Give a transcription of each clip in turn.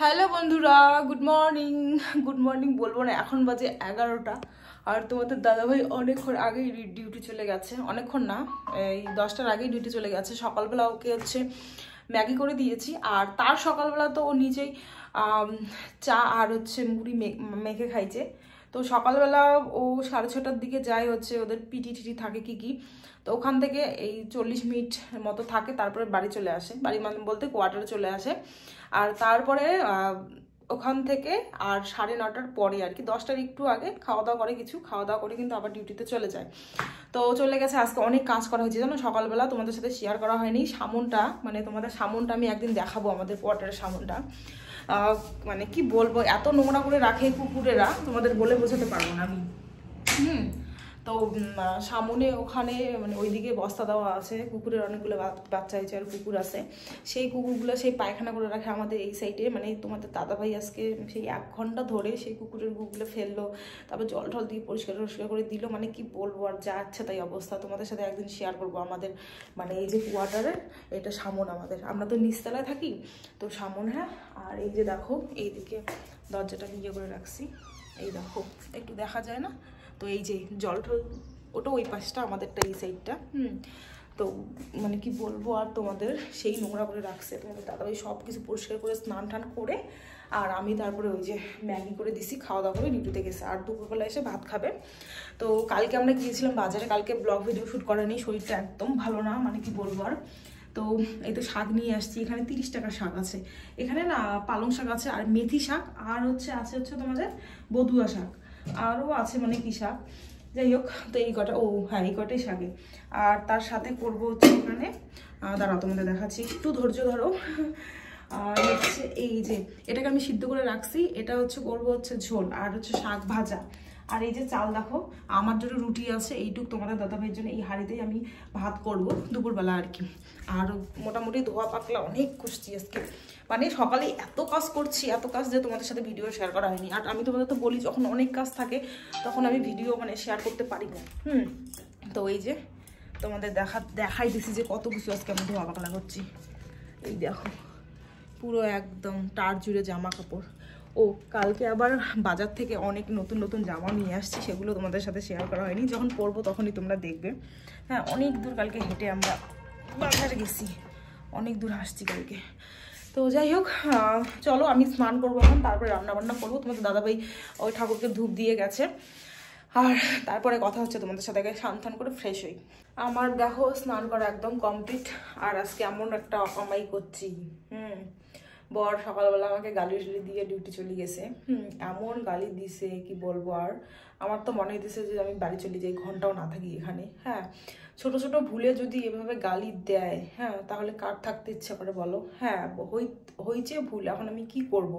Hello বন্ধুরা, good morning বলবো না, এখন বাজে 11টা। আর তোমাদের দাদাভাই অনেকক্ষণ আগেই ডিউটি চলে গেছে, অনেকক্ষণ না, এই 10টার আগেই ডিউটি চলে গেছে। সকালবেলা ওকে হচ্ছে ম্যাগি করে দিয়েছি, আর তার সকালবেলা তো ও নিজেই চা আর হচ্ছে মুড়ি মেখে খাইছে। তো সকালবেলা ও 6:30টার দিকে যায়, হচ্ছে ওদের পিটি থাকে কি তো ওখান থেকে এই 40 মিনিট মতো থাকে, তারপরে বাড়ি চলে আসে, বাড়ি মানে বলতে কোয়ার্টারে চলে আসে। আর তারপরে ওখান থেকে আর 9:30টার পরে আর কি, 10টার একটু আগে খাওয়া দাওয়া করে কিন্তু আবার ডিউটিতে চলে যায়। তো চলে গেছে। আজকে অনেক কাজ করা হয়েছে জানো, সকালবেলা তোমাদের সাথে শেয়ার করা হয়নি। সামনটা মানে তোমাদের সামনটা আমি একদিন দেখাবো, আমাদের কোয়ার্টারের সামনটা। মানে কি বলবো, এত নোংরা করে রাখে কুকুরেরা, তোমাদের বলে বোঝাতে পারবো না আমি। তো সামনে ওখানে মানে ওইদিকে বস্তা দেওয়া আছে, কুকুরের অনেকগুলো বাচ্চা হয়েছে আর কুকুর আছে, সেই কুকুরগুলো সেই পায়খানা করে রাখে আমাদের এই সাইডে। মানে তোমাদের দাদাভাই আজকে সেই 1 ঘন্টা ধরে সেই কুকুরের গুগুলো ফেললো, তারপর জল টল দিয়ে পরিষ্কার করে দিল। মানে কি বলবো, আর যা আছে তাই অবস্থা। তোমাদের সাথে একদিন শেয়ার করবো আমাদের মানে এই যে কোয়ার্টারের এটা সামন, আমাদের আমরা তো নিচতলায় থাকি তো সামন। হ্যাঁ, আর এই যে দেখো এইদিকে দরজাটা ইয়ে করে রাখছি, এই দেখো একটু দেখা যায় না, তো এই যে জল টল ওটা ওই পাশটা, আমাদেরটা এই সাইডটা। তো মানে কি বলবো, আর তোমাদের সেই নোংরা করে রাখছে। তোমাদের দাদাভাই সব কিছু পরিষ্কার করে স্নান টান করে, আর আমি তারপরে ওই যে ম্যাগি করে দিছি, খাওয়া দাওয়া করে ডিউটিতে গেছে, আর দুপুরবেলা এসে ভাত খাবে। তো কালকে আমরা গিয়েছিলাম বাজারে, কালকে ব্লগ ভিডিও শ্যুট করেনি, শরীরটা একদম ভালো না, মানে কি বলবো আর। তো এই তো শাক নিয়ে আসছি, এখানে 30 টাকার শাক আছে, এখানে না পালং শাক আছে আর মেথি শাক, আর আছে তোমাদের বদুয়া শাক, আরও আছে মানে কি শাক, যাই হোক। তো এই কটা, ও হ্যাঁ এই কটাই শাকে। আর তার সাথে করবো হচ্ছে এখানে, দাঁড়াও তোমাদের দেখাচ্ছি, একটু ধৈর্য ধরো। আর হচ্ছে এই যে এটাকে আমি সিদ্ধ করে রাখছি, এটা হচ্ছে করবো হচ্ছে ঝোল, আর হচ্ছে শাক ভাজা। আর এই যে চাল দেখো, আমার জন্য রুটি আছে এইটুক, তোমাদের দাদাভাইয়ের জন্য এই হাঁড়িতেই আমি ভাত করব দুপুরবেলা আর কি। আর মোটামুটি ধোয়া পাকলা অনেক খুশছি আজকে, মানে সকালে এত কাজ করছি, এত কাজ যে তোমাদের সাথে ভিডিও শেয়ার করা হয়নি। আর আমি তোমাদের তো বলি, যখন অনেক কাজ থাকে তখন আমি ভিডিও মানে শেয়ার করতে পারি না। তো এই যে তোমাদের দেখাই দিছি যে কত কিছু আজকে আমি ধোয়া পাকলা করছি। এই দেখো পুরো একদম টার জুড়ে জামা কাপড়। ও কালকে আবার বাজার থেকে অনেক নতুন জামা নিয়ে আসছি, সেগুলো তোমাদের সাথে শেয়ার করা হয়নি, যখন পরবো তখনই তোমরা দেখবে। হ্যাঁ, অনেক দূর কালকে হেঁটে আমরা বাজারে গেছি, অনেক দূর আসছি কালকে। তো যাই হোক, চলো আমি স্নান করবো এখন, তারপরে রান্নাবান্না করবো। তোমাদের দাদাভাই ওই ঠাকুরকে ধূপ দিয়ে গেছে, আর তারপরে কথা হচ্ছে তোমাদের সাথে। স্নান করে ফ্রেশ হই। আমার দেখো স্নান করা একদম কমপ্লিট, আর আজকে এমন একটা অকামাই করছি। বর সকালবেলা আমাকে গালি দিয়ে ডিউটি চলে গেছে। এমন গালি দিছে কি বলবো, আর আমার তো মনে হইতেছে যে আমি বাড়ি চলে যাই, ঘন্টাও না থাকি এখানে। হ্যাঁ, ছোট ভুলে যদি এভাবে গালি দেয়, হ্যাঁ তাহলে কার থাকতে ইচ্ছা করে বলো। হ্যাঁ হয়েছে ভুল, এখন আমি কি করব।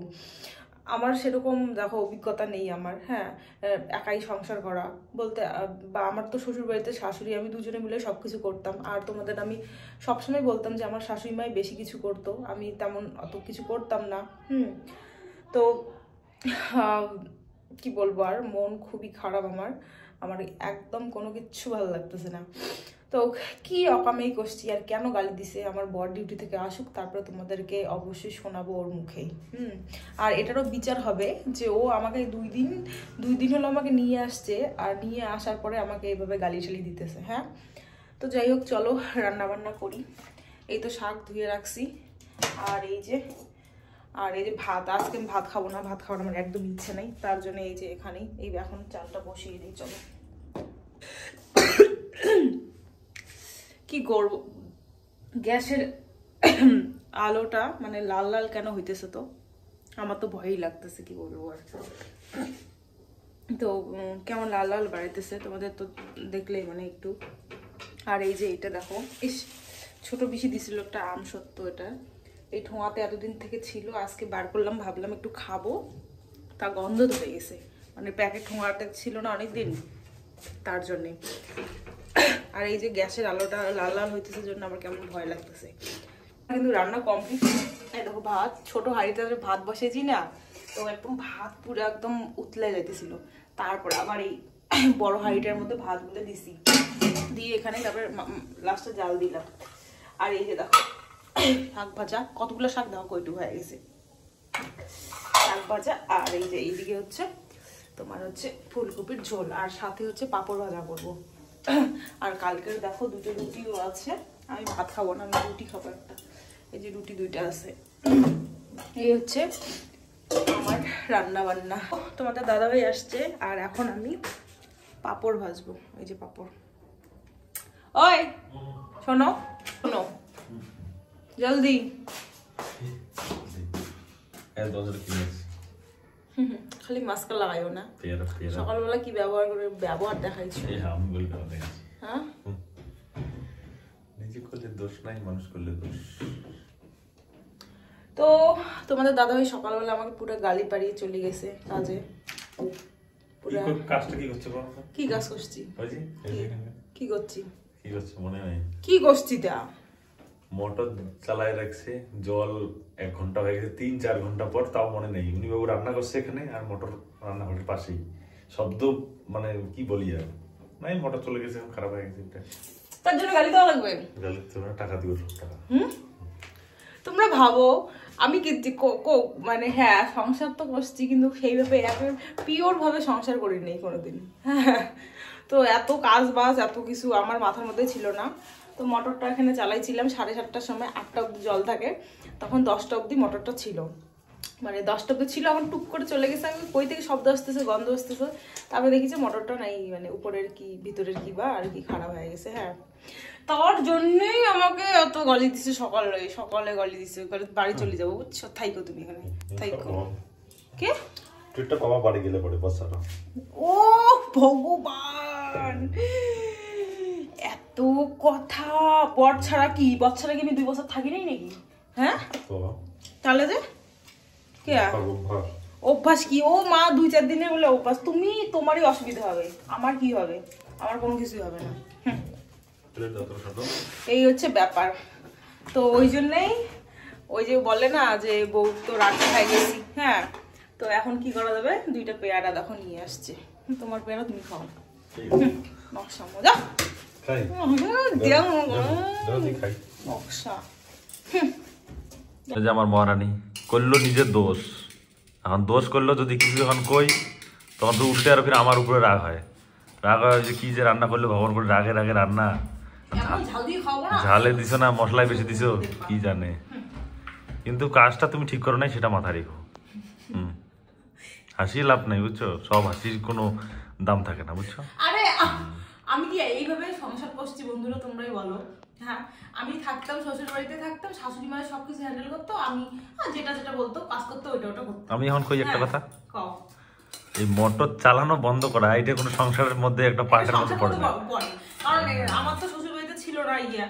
আমার সেরকম দেখো অভিজ্ঞতা নেই আমার। হ্যাঁ, একাই সংসার করা বলতে, বা আমার তো শ্বশুর বাড়িতে শাশুড়ি, আমি দুজনে মিলে সব কিছু করতাম। আর তোমাদের আমি সবসময় বলতাম যে আমার শাশুড়ি মাই বেশি কিছু করতো, আমি তেমন অত কিছু করতাম না। তো কি বলবো, আর মন খুবই খারাপ আমার একদম কোনো কিচ্ছু ভালো লাগতেছে না। তো কি অকামেই করছি, আর কেন গালি দিছে। আমার বর ডিউটি থেকে আসুক, তারপরে তোমাদেরকে অবশ্যই শোনাবো ওর মুখেই। আর এটারও বিচার হবে যে ও আমাকে দুই দিন হলো আমাকে নিয়ে আসছে, আর নিয়ে আসার পরে আমাকে এইভাবে গালি টালি দিতেছে। হ্যাঁ, তো যাই হোক চলো রান্না বান্না করি। এই তো শাক ধুয়ে রাখছি, আর এই যে ভাত, আজকে আমি ভাত খাবো না, ভাত খাওয়ার আমার একদম ইচ্ছে নেই, তার জন্য এই যে এখানেই এখন চালটা বসিয়ে দিই। চলো কি করবো, গ্যাসের আলোটা মানে লাল কেন হইতেছে, তো আমার তো ভয়ই লাগতেছে, কি বলবো আর। তো কেমন লাল বাড়াইতেছে, তোমাদের তো দেখলেই মানে একটু। আর এই যে এটা দেখো, ইস ছোট বেশি দিছিল একটা আম সত্য, এটা এই ঠোঁয়াতে এতদিন থেকে ছিল, আজকে বার করলাম, ভাবলাম একটু খাবো, তা গন্ধ ধরে গেছে, মানে প্যাকেট ঠোঁয়াটা ছিল না অনেকদিন, তার জন্যে। আর এই যে গ্যাসের আলোটা লাল হইতেছে জন্য আমার কেমন ভয় লাগতেছে। কিন্তু রান্না কমপ্লিট। এই দেখো ভাত, ছোট হাঁড়িতে ভাত বসেছি না, তো একদম ভাত পুরো একদম উতলে যাইতেছিল। তারপর আবার এই বড় হাঁড়িটার মধ্যে ভাতগুলো দিছি, দিয়ে এখানে তারপরে লাস্টে জাল দিলাম। আর এই যে দেখো শাক ভাজা, কতগুলো শাক দেখো কয়টু হয়ে গেছে। ভাজা, আর এই যে এইদিকে হচ্ছে তোমার হচ্ছে ফুলকপির ঝোল, আর সাথে হচ্ছে পাঁপড় ভাজা করবো। আর কালকের দেখো দুটো রুটিও আছে, আমি ভাত খাবো না, আমি রুটি খাবো একটা। এই যে রুটি দুইটা আছে। এই হচ্ছে আমার রান্না বান্না। তোমাদের দাদাভাই আসছে, আর এখন আমি পাঁপড় ভাজবো। এই যে পাঁপড়। ওই শোনো শোনো, জলদি। খালি মাস্ক লাগাইও না, সকালবেলা কি ব্যবহার করে ব্যবহার দেখাইছো। হ্যাঁ, নিজে করলে দোষ নাই, মানুষ করলে দোষ। তো তোমাদের দাদাভাই সকালবেলা আমাকে পুরো গালি পাড়িয়ে চলে গেছে কাজে। কাজটা কি করছে? কি কাজ করছি? কি করছি? কি করছে মনে নাই? কি করছি? তা মোটর চালায় রাখছে, জল 1 ঘন্টা হয়ে গেছে, 3-4 ঘন্টা পর, তাও মনে নেই। উনি বাবু রান্না করছে এখানে, আর মোটর রান্নাঘরের পাশেই। শব্দ মানে কি বলি আর, নাই মোটর চলে গেছে, খারাপ হয়ে গেছে। তার জন্য গালি দেওয়া লাগবে? গালি তো টাকা দিব, টাকা। তোমরা ভাবো আমি কি মানে হ্যাঁ সংসার তো করছি, কিন্তু সেইভাবে পিওর ভাবে সংসার করি নেই কোনোদিন। হ্যাঁ, তো এত কাজ বাজ এত কিছু আমার মাথার মধ্যে ছিল না। তো মোটরটা এখানে চালাইছিলাম 7:30টার সময়, 8টা অব্দি জল থাকে, তখন 10টা অব্দি মোটরটা ছিল, মানে 10টা অব্দি ছিল। এখন টুক করে চলে গেছে, আমি কই থেকে শব্দ আসতেছে, গন্ধ আসতেছে, তারপরে দেখি যে মোটরটা নাই, মানে উপরের কি ভিতরের কি বা আর কি খারাপ হয়ে গেছে। হ্যাঁ, তার জন্যই আমাকে এত গালি দিছে, সকালে গালি দিছে, বাড়ি চলে যাবো বুঝছো, থাইকো তুমি এখানে থাইকো। কে টুইটটা কমা বাড়ি গেলে পড়ে বসানো। ও ভগবান, এত কথা। বর ছাড়া কি আমি 2 বছর থাকি নাই নাকি? হ্যাঁ, তাহলে যে কে অভ্যাস কি? ও মা 2-4 দিনে বলে অভ্যাস। তুমি তোমারই অসুবিধা হবে, আমার কি হবে? আমার কোনো কিছুই হবে না। এই হচ্ছে ব্যাপার। তো ওই জন্যই ওই যে বলে না যে বউ তো রান্না খাই গেছি। হ্যাঁ, তো এখন কি করা যাবে? 2টা পেয়ারা দেখো নিয়ে আসছে, তোমার পেয়ারা তুমি খাও। নকশা মজা নকশা। আমার মহারানী করলো নিজের দোষ, এখন দোষ করলো যদি কিছু যখন কই, তখন তো উল্টে আর ফির আমার উপরে রাগ হয় যে কি যে রান্না করলো, ভগবান করে রাগে রান্না। ঝালে দিছো না মশলায় বেশি দিছো, কি জানে। কিন্তু কাজটা তুমি ঠিক করো নাই, সেটা মাথা রেখো। হাসি লাভ নাই বুঝছো, সব হাসির কোনো দাম থাকে না বুঝছো। আরে আমি কি এইভাবে সংসার করছি বন্ধুরা, তোমরাই বলো। হ্যাঁ, আমি থাকতাম শ্বশুর বাড়িতে, থাকতাম শাশুড়ি মায়ের সবকিছু হ্যান্ডেল করতো, আমি যেটা বলতো কাজ করতো ওটা করতো। আমি এখন কই একটা কথা, এই মোটর চালানো বন্ধ করা, এটা কোনো সংসারের মধ্যে একটা পার্টের মধ্যে পড়ে না। কারণ আমার তো শ্বশুর বাড়িতে ছিল না ইয়া,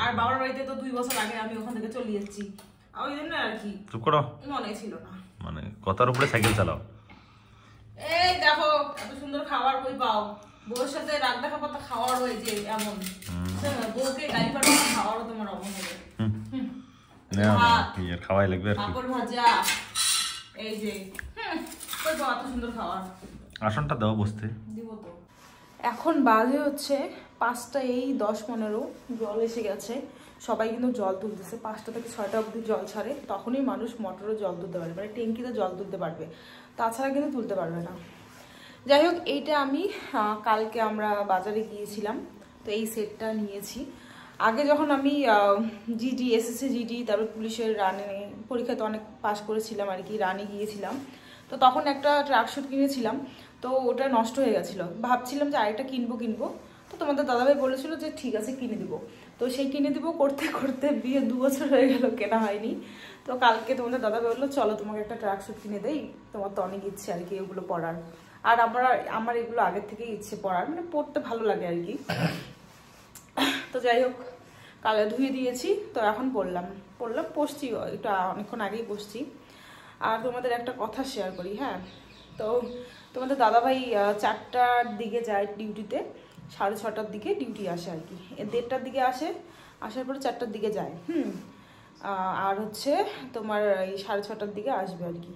আর বাবার বাড়িতে তো 2 বছর আগে আমি ওখান থেকে চলে যাচ্ছি, ওই জন্য আর কি চুপ করো, মনে ছিল না। মানে কথার উপরে সাইকেল চালাও। এই দেখো এত সুন্দর খাবার কই পাও, বউর সাথে রাগ দেখা কথা খাওয়ার হয় যে এমন, বউকে গালি পাঠানো খাওয়ারও তোমার অমন হবে। খাওয়াই লাগবে আর কি। পাপড় ভাজা, এই যে কই পাও এত সুন্দর খাবার। আসনটা দাও বসতে। দিব তো। এখন বাজে হচ্ছে 5টা এই 10-15, জল এসে গেছে, সবাই কিন্তু জল তুলতেছে। 5টা থেকে 6টা অবধি জল ছাড়ে, তখনই মানুষ মোটরে জল তুলতে পারবে, মানে ট্যাঙ্কিতে জল তুলতে পারবে, তাছাড়া কিন্তু তুলতে পারবে না। যাই হোক, এইটা আমি কালকে আমরা বাজারে গিয়েছিলাম, তো এই সেটটা নিয়েছি। আগে যখন আমি জিডি এসএসসি জিডি তারপর পুলিশের রানে পরীক্ষাতে অনেক পাস করেছিলাম আর কি, রানে গিয়েছিলাম, তো তখন একটা ট্রাকশুট কিনেছিলাম, তো ওটা নষ্ট হয়ে গেছিলো। ভাবছিলাম যে আরেকটা কিনবো, তো তোমাদের দাদাভাই বলেছিল যে ঠিক আছে কিনে দিব, তো সেই কিনে দিব করতে করতে বিয়ে 2 বছর হয়ে গেল, কেনা হয়নি। তো কালকে তোমাদের দাদাভাই বললো চলো তোমাকে একটা ট্রাকশুট কিনে দেই, তোমার তো অনেক ইচ্ছে আর কি এগুলো পরার, আর আমার এগুলো আগের থেকেই ইচ্ছে পরার, মানে পরতে ভালো লাগে আর কি। তো যাই হোক, কালে ধুয়ে দিয়েছি, তো এখন পরলাম পরছি, এটা অনেকক্ষণ আগেই পরছি। আর তোমাদের একটা কথা শেয়ার করি। হ্যাঁ, তো তোমাদের দাদাভাই 4টার দিকে যায় ডিউটিতে, 6:30টার দিকে ডিউটি আসে আর কি, 1:30টার দিকে আসার পরে 4টার দিকে যায়। আর হচ্ছে তোমার এই 6:30টার দিকে আসবে আর কি।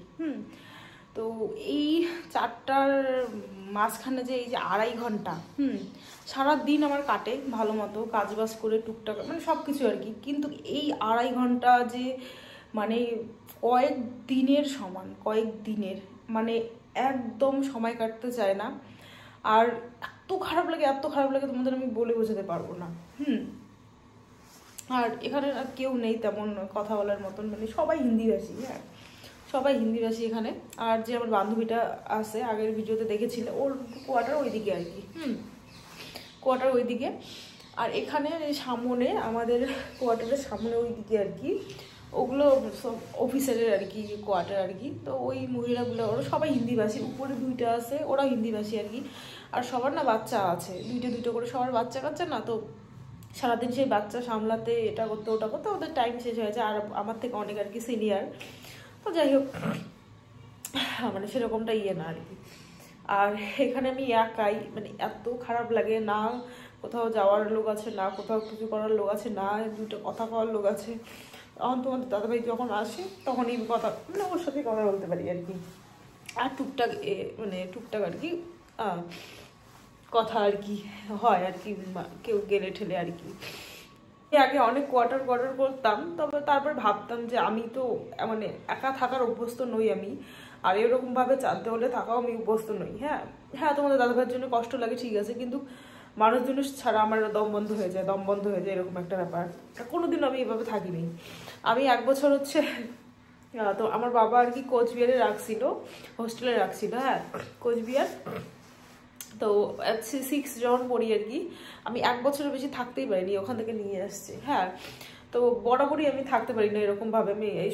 তো এই 4টার মাঝখানে যে এই যে 2.5 ঘন্টা সারাদিন আমার কাটে ভালো মতো, কাজবাজ করে টুকটাক মানে সব কিছু আর কি, কিন্তু এই 2.5 ঘন্টা যে মানে কয়েক দিনের সমান, কয়েক দিনের, মানে একদম সময় কাটতে চায় না। আর এত খারাপ লাগে, এত খারাপ লাগে তোমাদের আমি বলে বোঝাতে পারবো না। আর এখানে আর কেউ নেই তেমন কথা বলার মতন, মানে সবাই হিন্দিভাষী। হ্যাঁ, সবাই হিন্দিভাষী এখানে। আর যে আমার বান্ধবীটা আছে, আগের ভিডিওতে দেখেছিলে, ওর কোয়ার্টার ওইদিকে আর কি। কোয়ার্টার ওইদিকে। আর এখানে সামনে আমাদের কোয়ার্টারের সামনে ওইদিকে আর কি, ওগুলো সব অফিসারের আর কি কোয়ার্টার আর কি। তো ওই মহিলাগুলো ওরা সবাই হিন্দিভাষী, উপরে দুইটা আছে, ওরাও হিন্দিভাষী আর কি। আর সবার না বাচ্চা আছে, দুইটা করে সবার বাচ্চা কাচ্চা না, তো সারাদিন সেই বাচ্চা সামলাতে, এটা করতে ওটা করতে ওদের টাইম শেষ হয়েছে। আর আমার থেকে অনেক আর কি সিনিয়র, তো যাই হোক, মানে সেরকমটা না আর কি। আর এখানে আমি একাই, মানে এত খারাপ লাগে, না কোথাও যাওয়ার লোক আছে, না কোথাও কিছু করার লোক আছে, না দুটো কথা কওয়ার লোক আছে। তখন তোমাদের দাদাভাই যখন আসে তখন এই কথা, মানে ওর সাথে কথা বলতে পারি আর কি। আর টুকটাক মানে টুকটাক আর কি কথা আর কি হয় আর কি, কেউ গেলে ঠেলে আর কি। আগে অনেক কোয়ার্টার করতাম, তবে তারপর ভাবতাম যে আমি তো মানে একা থাকার অভ্যস্ত নই আমি, আর এরকমভাবে চালতে হলে থাকাও আমি অভ্যস্ত নই। হ্যাঁ তোমাদের দাদাভাইয়ের জন্য কষ্ট লাগে ঠিক আছে, কিন্তু মানুষজন ছাড়া আমার দম বন্ধ হয়ে যায় এরকম একটা ব্যাপার। কোনোদিনও আমি এভাবে থাকিনি। আমি 1 বছর হচ্ছে, তো আমার বাবা আর কি কোচবিহারে রাখছিল, হোস্টেলে রাখছিল। হ্যাঁ, কোচবিহার। তো 6 জন পড়ি আর কি। আমি 1 বছরের বেশি থাকতেই পারিনি, ওখান থেকে নিয়ে আসছে। হ্যাঁ, তো বরাবরই আমি থাকতে পারি না এরকমভাবে, আমি এই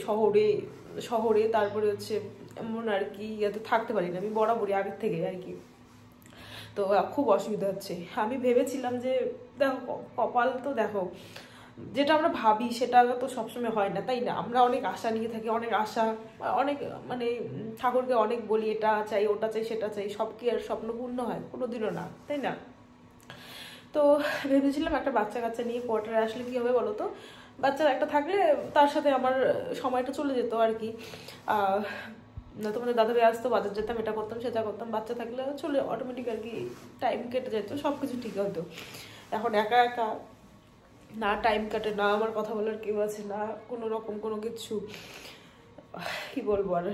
শহরে তারপরে হচ্ছে এমন আর কি ইয়াতে থাকতে পারি না আমি বরাবরই, আগের থেকে আর কি। তো খুব অসুবিধা হচ্ছে। আমি ভেবেছিলাম যে দেখো কপাল তো দেখো, যেটা আমরা ভাবি সেটা তো সবসময় হয় না, তাই না? আমরা অনেক আশা নিয়ে থাকি, অনেক আশা, অনেক মানে ঠাকুরকে অনেক বলি এটা চাই ওটা চাই সেটা চাই, সব কি আর স্বপ্ন পূর্ণ হয়? কোনোদিনও না, তাই না? তো ভেবেছিলাম একটা বাচ্চা কাচ্চা নিয়ে কোয়ার্টারে আসলে কি হবে বলো তো, বাচ্চা একটা থাকলে তার সাথে আমার সময়টা চলে যেত আর কি। তোমাদের দাদাভাই আসতো, বাজার যেতাম, এটা করতাম সেটা করতাম, বাচ্চা থাকলে চলে অটোমেটিক আর কি টাইম কেটে যেত, সব কিছু ঠিক হতো। এখন একা একা না টাইম কাটে, না আমার কথা বলার কেউ আছে, না কোনো রকম কোনো কিছু, কি বলবো আর,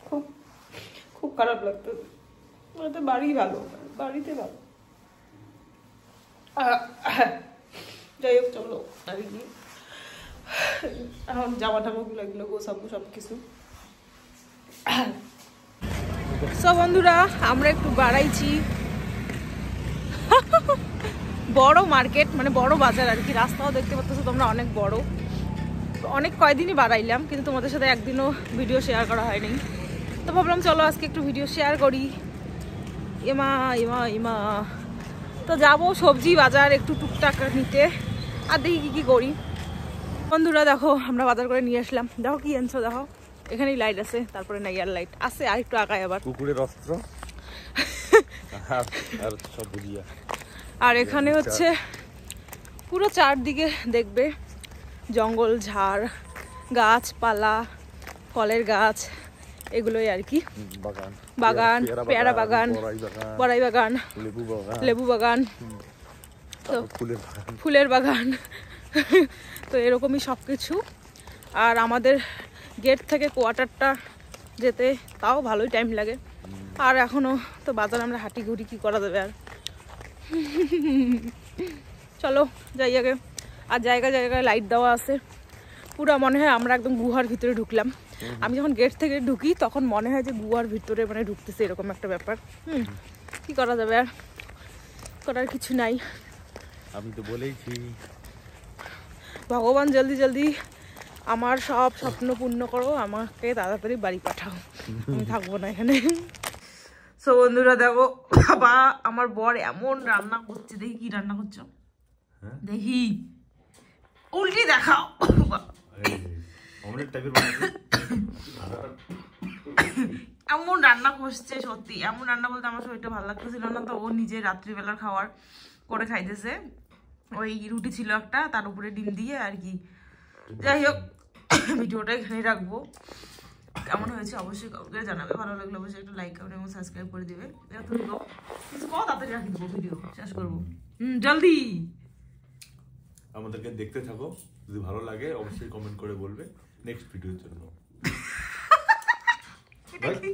খুব খুব খারাপ লাগতো। তো বাড়ি ভালো, বাড়িতে ভালো। যাই হোক চলো আর কি, এখন জামা টামাগুলো এগুলো গোছাবো সব কিছু। সব বন্ধুরা আমরা একটু বাড়াইছি, বড় মার্কেট মানে বড় বাজার আর কি, রাস্তাও দেখতে পাচ্ছ তোমরা অনেক বড়। অনেক কয়দিনই বাড়াইলাম, কিন্তু তোমাদের সাথে একদিনও ভিডিও শেয়ার করা হয়নি, তো ভাবলাম চলো আজকে একটু ভিডিও শেয়ার করি। এমা এমা এমা, তো যাবো সবজি বাজার একটু টুকটাক নিতে, আর দেখি কি করি। বন্ধুরা দেখো আমরা বাজার করে নিয়ে আসলাম, দেখো কি আনছো, দেখো এখানেই লাইট আছে, তারপরে নাইয়ার লাইট আছে, আর একটু আগায় আবার কুকুরের অস্ত্র, আর সব বুঝিয়া। আর এখানে হচ্ছে পুরো চারদিকে দেখবে জঙ্গল, ঝাড়, গাছপালা, ফলের গাছ, এগুলোই আর কি। বাগান, পেয়ারা বাগান, বড়াই বাগান, লেবু বাগান, তো ফুলের বাগান, তো এরকমই সব কিছু। আর আমাদের গেট থেকে কোয়ার্টারটা যেতে তাও ভালোই টাইম লাগে। আর এখনো তো বাজার আমরা হাঁটি ঘুরি, কি করা যাবে আর। চলো যাই আগে। আর জায়গায় জায়গায় লাইট দেওয়া আছে, পুরো মনে হয় আমরা একদম গুহার ভিতরে ঢুকলাম। আমি যখন গেট থেকে ঢুকি তখন মনে হয় যে গুহার ভিতরে মানে ঢুকতেছে, এরকম একটা ব্যাপার। কি করা যাবে আর, করার কিছু নাই। আমি তো বলেইছি ভগবান জলদি জলদি আমার সব স্বপ্ন পূর্ণ করো, আমাকে তাড়াতাড়ি বাড়ি পাঠাও, আমি থাকবো না এখানে। সো বন্ধুরা দেখো বাবা আমার বর এমন রান্না করছে, দেখি কি রান্না করছো, দেখি উল্টি দেখাও। এমন রান্না করছে, সত্যি এমন রান্না বলতে আমার শরীরটা ভালো লাগতেছিল না, তো ও নিজে রাত্রিবেলার খাবার করে খাইতেছে। ওই রুটি ছিল একটা, তার উপরে ডিম দিয়ে আর কি। যাই হোক ভিডিওটা এখানেই রাখবো, কেমন হয়েছে অবশ্যই কাউকে জানাবে, ভালো লাগলে অবশ্যই একটা লাইক করবে এবং সাবস্ক্রাইব করে দেবে। তুমি কিছু কত তাড়াতাড়ি রাখি দেবো, ভিডিও শেষ করবো জলদি। আমাদেরকে দেখতে থাকো, যদি ভালো লাগে অবশ্যই কমেন্ট করে বলবে। নেক্সট ভিডিওর জন্য। এটা কি